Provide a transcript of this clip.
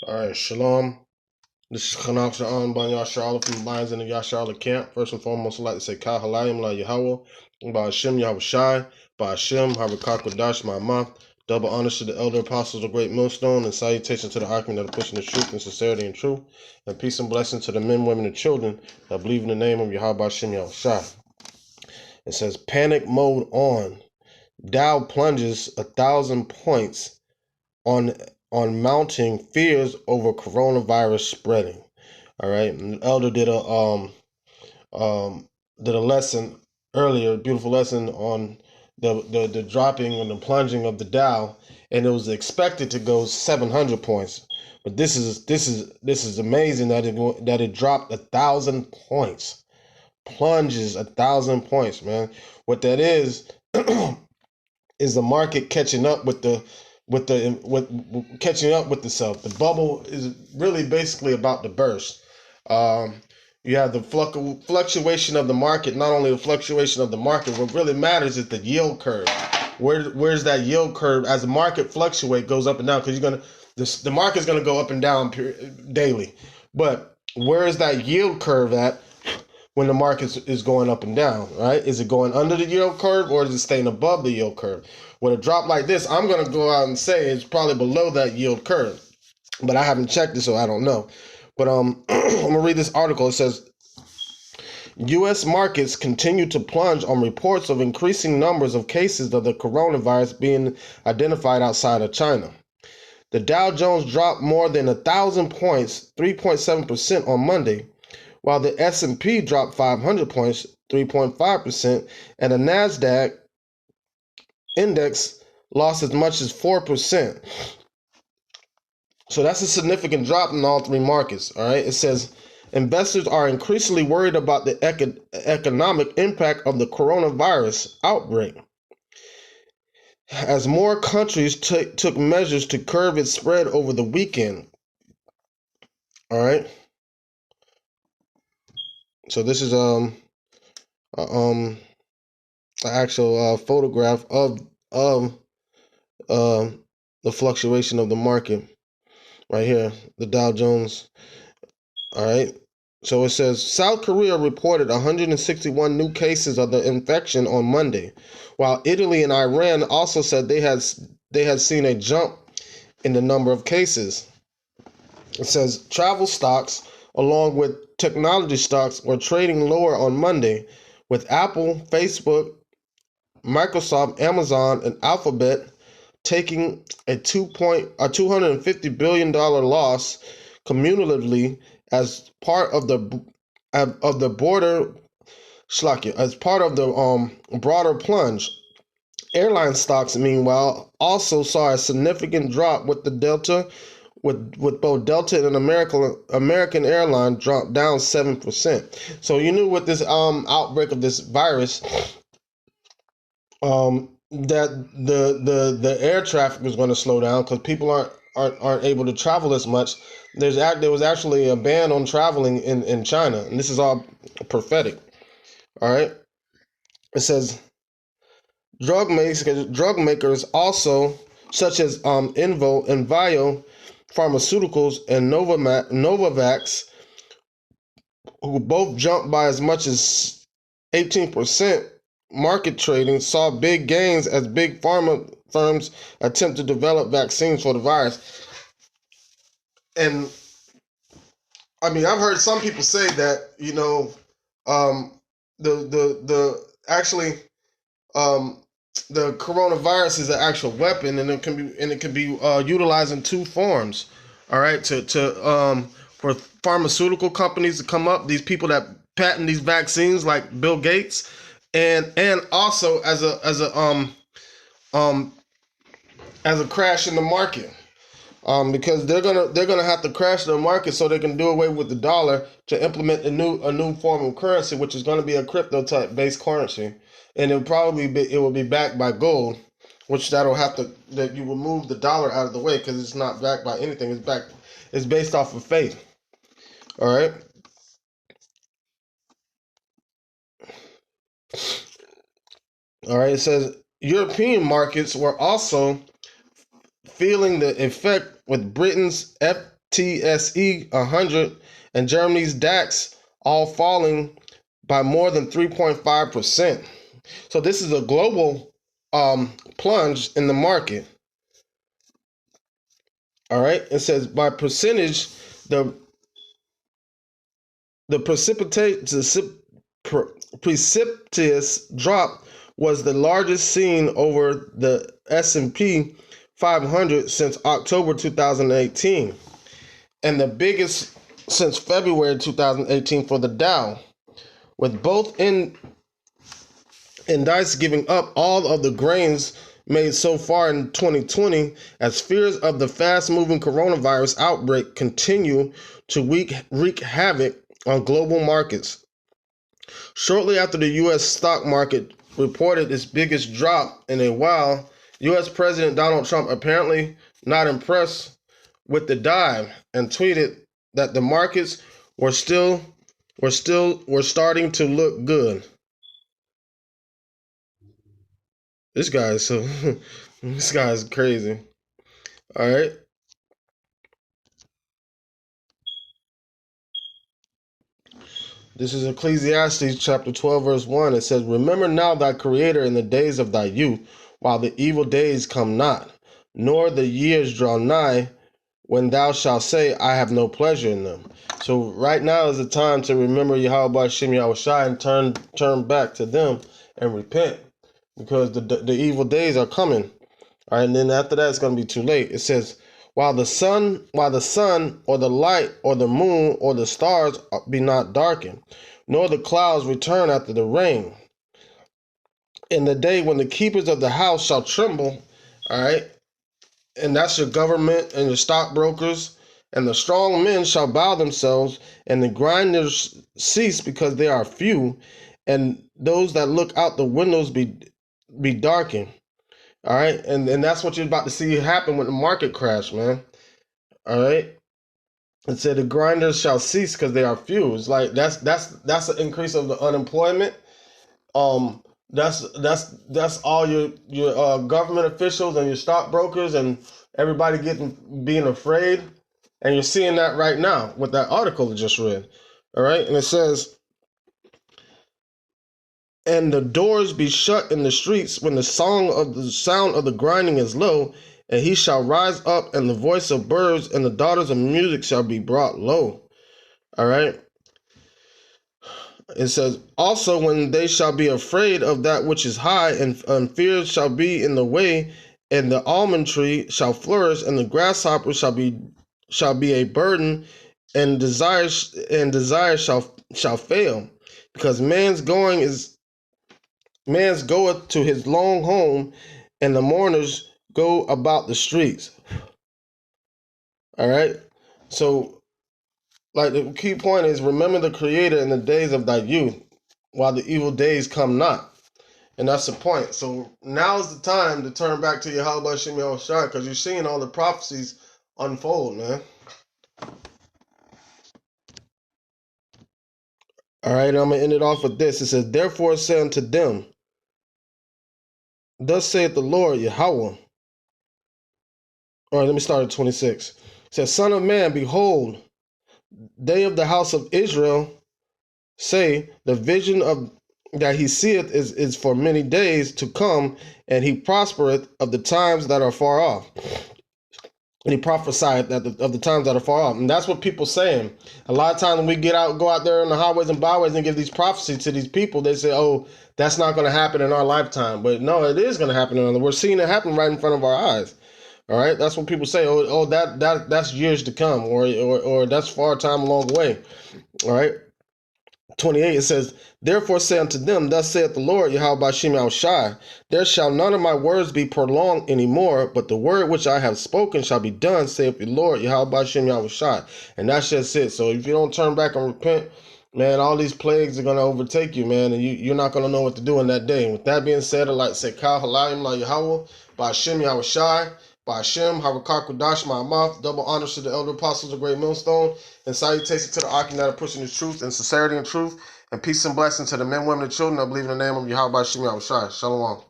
All right, shalom. This is Chanach Sha'an Ban Yasharala from the Lions in the Yasharala camp. First and foremost, I'd like to say Kal Halayim La Yahweh, Ba Hashem Yahweh Shai, Ba Hashem Harakak Kodash Ma'amah. Double honors to the elder apostles of Great Millstone, and salutations to the Archman that are pushing the truth and sincerity and truth, and peace and blessings to the men, women, and children that believe in the name of Yahweh Hashem Yahweh Shai. It says, panic mode on. Dow plunges 1,000 points on mounting fears over coronavirus spreading. All right, and the elder did a lesson earlier, beautiful lesson on the dropping and the plunging of the Dow, and it was expected to go 700 points, but this is amazing that it dropped 1,000 points, plunges 1,000 points, man. What that is is the market catching up with catching up with itself. The bubble is really basically about to burst. You have the fluctuation of the market. Not only the fluctuation of the market, what really matters is the yield curve. Where's that yield curve as the market fluctuate, goes up and down? Because the market's gonna go up and down daily. But where is that yield curve at when the market is going up and down, right? Is it going under the yield curve or is it staying above the yield curve? With a drop like this, I'm going to go out and say it's probably below that yield curve, but I haven't checked it, so I don't know. But I'm going to read this article. It says, U.S. markets continue to plunge on reports of increasing numbers of cases of the coronavirus being identified outside of China. The Dow Jones dropped more than 1,000 points, 3.7% on Monday, while the S&P dropped 500 points, 3.5%, and the NASDAQ index lost as much as 4%. So that's a significant drop in all three markets, all right? It says, investors are increasingly worried about the economic impact of the coronavirus outbreak, as more countries took measures to curb its spread over the weekend, all right? So this is an actual photograph of the fluctuation of the market right here, the Dow Jones. All right. So it says South Korea reported 161 new cases of the infection on Monday, while Italy and Iran also said they had seen a jump in the number of cases. It says travel stocks along with technology stocks were trading lower on Monday, with Apple, Facebook, Microsoft, Amazon, and Alphabet taking a $250 billion loss cumulatively as part of the broader plunge. Airline stocks, meanwhile, also saw a significant drop with both Delta and American Airline dropped down 7%. So you knew with this outbreak of this virus, that the air traffic was going to slow down because people aren't able to travel as much. There was actually a ban on traveling in China, and this is all prophetic. All right, it says drug makers also, such as Envio Pharmaceuticals and Novavax, who both jumped by as much as 18%. Market trading saw big gains as big pharma firms attempt to develop vaccines for the virus. And I mean, I've heard some people say that, the coronavirus is an actual weapon, and it can be utilized in two forms. All right, for pharmaceutical companies to come up, these people that patent these vaccines, like Bill Gates, and also as a crash in the market, because they're gonna have to crash the market so they can do away with the dollar to implement a new form of currency, which is going to be a crypto type based currency, and it will be backed by gold, which that you will move the dollar out of the way because it's not backed by anything. It's based off of faith. All right. All right, it says European markets were also feeling the effect with Britain's TSE 100, and Germany's DAX all falling by more than 3.5%. So this is a global plunge in the market. All right, it says by percentage, the precipitous drop was the largest seen over the S&P 500 since October 2018, and the biggest since February 2018 for the Dow, with both indices giving up all of the gains made so far in 2020 as fears of the fast-moving coronavirus outbreak continue to wreak havoc on global markets. Shortly after the U.S. stock market reported its biggest drop in a while, U.S. President Donald Trump apparently not impressed with the dive and tweeted that the markets were starting to look good. This guy is so this guy is crazy. All right. This is Ecclesiastes chapter 12, verse 1. It says, remember now thy creator in the days of thy youth, while the evil days come not, nor the years draw nigh, when thou shalt say, I have no pleasure in them. So right now is the time to remember Yahweh Shem Yahushai and turn back to them and repent, because the evil days are coming. All right, and then after that, it's going to be too late. It says, while the sun or the light or the moon or the stars be not darkened, nor the clouds return after the rain, in the day when the keepers of the house shall tremble, all right, and that's your government and your stockbrokers, and the strong men shall bow themselves, and the grinders cease because they are few, and those that look out the windows be darkened. All right, and that's what you're about to see happen with the market crash, man. All right, it said the grinders shall cease because they are few. It's like that's an increase of the unemployment. That's all your government officials and your stockbrokers and everybody being afraid, and you're seeing that right now with that article I just read. All right, and it says, and the doors be shut in the streets when the sound of the grinding is low, and he shall rise up, and the voice of birds and the daughters of music shall be brought low. All right. It says, also when they shall be afraid of that which is high, and fear shall be in the way, and the almond tree shall flourish, and the grasshopper shall be a burden, and desire shall fail, because man's goeth to his long home, and the mourners go about the streets. All right. So, like, the key point is, remember the Creator in the days of thy youth, while the evil days come not. And that's the point. So now's the time to turn back to Yahweh Shem Yahushai, because you're seeing all the prophecies unfold, man. All right, I'm going to end it off with this. It says, therefore say unto them, thus saith the Lord Yahweh. All right, let me start at 26. It says, son of man, behold, they of the house of Israel say, the vision of that he seeth is for many days to come, and he prospereth of the times that are far off. And he prophesied that of the times that are far off. And that's what people saying. A lot of times when we go out there on the highways and byways and give these prophecies to these people, they say, oh, that's not going to happen in our lifetime. But no, it is going to happen. We're seeing it happen right in front of our eyes. All right, that's what people say. Oh, that's years to come, or that's far time along the way. All right. 28, it says, therefore say unto them, thus saith the Lord Yahweh Shem Yahushai, there shall none of my words be prolonged any more, but the word which I have spoken shall be done, saith the Lord Yahweh Shem Yahushai. And that's just it. So if you don't turn back and repent, man, all these plagues are going to overtake you, man, and you're not going to know what to do in that day. And with that being said, I'd like to say, Kal Halayim La Yahweh, by Shem Yahushai, by Hashem, Harakar Kudash Ma'amath, double honors to the elder apostles of Great Millstone, and salutations to the Akim that are pushing the truth and sincerity and truth, and peace and blessings to the men, women, and children that believe in the name of Yahweh Shem Yahushai. Shalom.